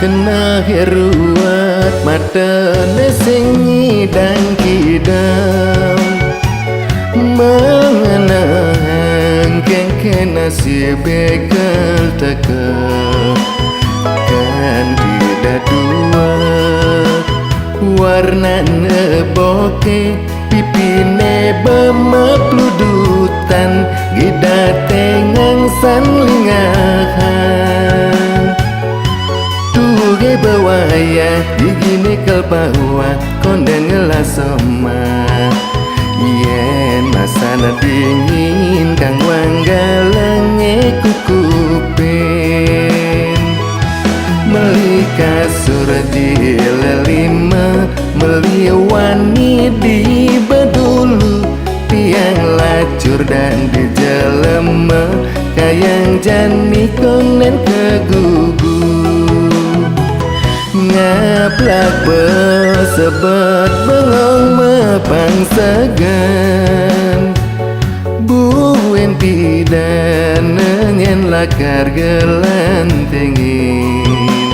kena heruat mata nesing ngidang kidam mengenang kengken nasib begal teka kan tidak dua warna neboke pipine bemepludutan gida tengang sanlingahan tuge bawaya digini kelpawa konden ngelasoma yen masana dingin kang wanggalenge kukupin meli kasur di lelima meli wani di bedulu tiang lacur dan di jelema kayang jani konen kegugu ngaplak besebet bengong mepang segan buin pidan nengen lakar gelantengin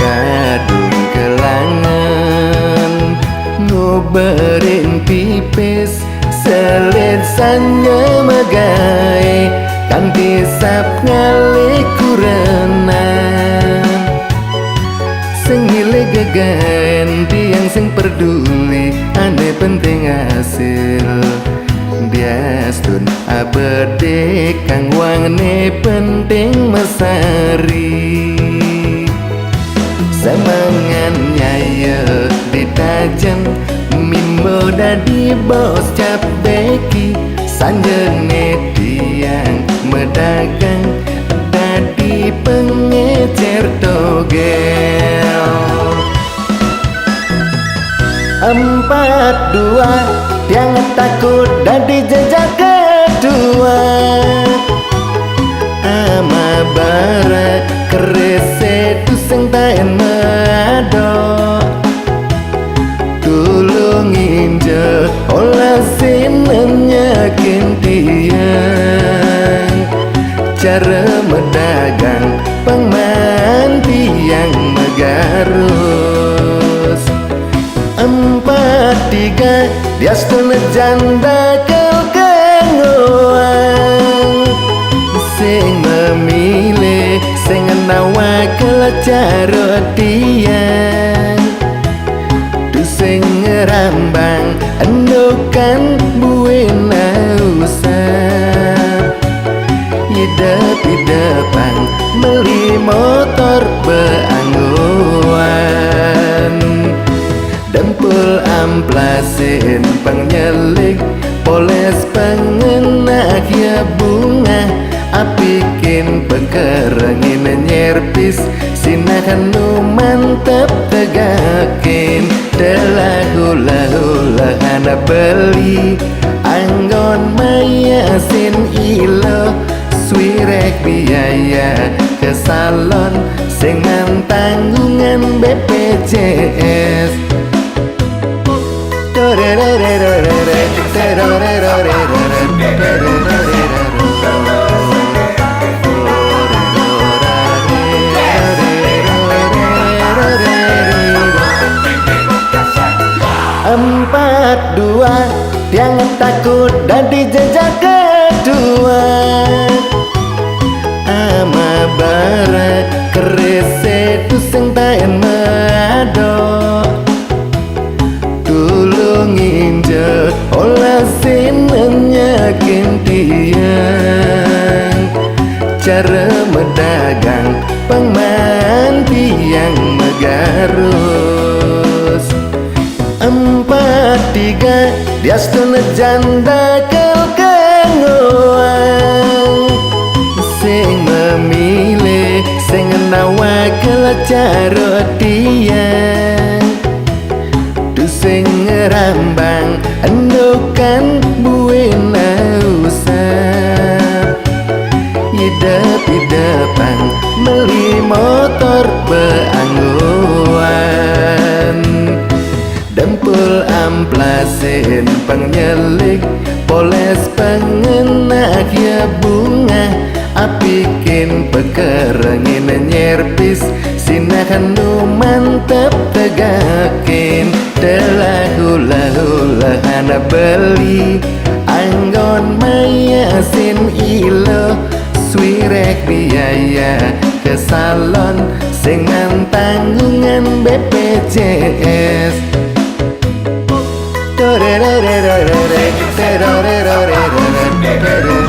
kadung kelangan ngoberin pipis selesanya megai kanti sap ngalik kurenan sengile gegan tiang sing peduli ane penting hasil biastun abede kang wangne penting mesari semangan nyaya ditajan mimbo dadi bos cap beki sanjene tiang medagang dadi pengecer togel 42 tiang takut dadi jejak kedua ama bara kerese tuseng taen mado tulungin je olah sinenyakin tiang cara medagang pengmanti yang megarus 43 diastun janda kelkengoan sing memilih sing nawa kelacaro tiang tu sing ngerambang endokan buena usap idep-idepang meli motor beangguan dempul amplasin pengyelik poles pengenak ya bunga apikin bekerengin nyerpis sinakan nu mantep tegakin telah-hula hana beli anggon mayasin ilo swirek biaya ke salon sengan tanggungan BPJS Empat dua yang takut dadi jejak kedua ama bara kerese tuseng taen mado tulungin je olah sinenyakin tiang cara medagang pengmanti yang megarus 43 diastun janda kelkengoan sing memilih sing nawa kelacaro tiang tu sing ngerambang endokan buena usap idep-idepang meli motor beangguan dempul amplasin pengyelik poles pengenak ya bunga apikin bekerengin nyerpis Sinakan mantep tegakin telah hula-hula hana beli anggon maya sin ilo swirek biaya ke salon sing tanggungan BPJS. Dorerererere, serorerorerere,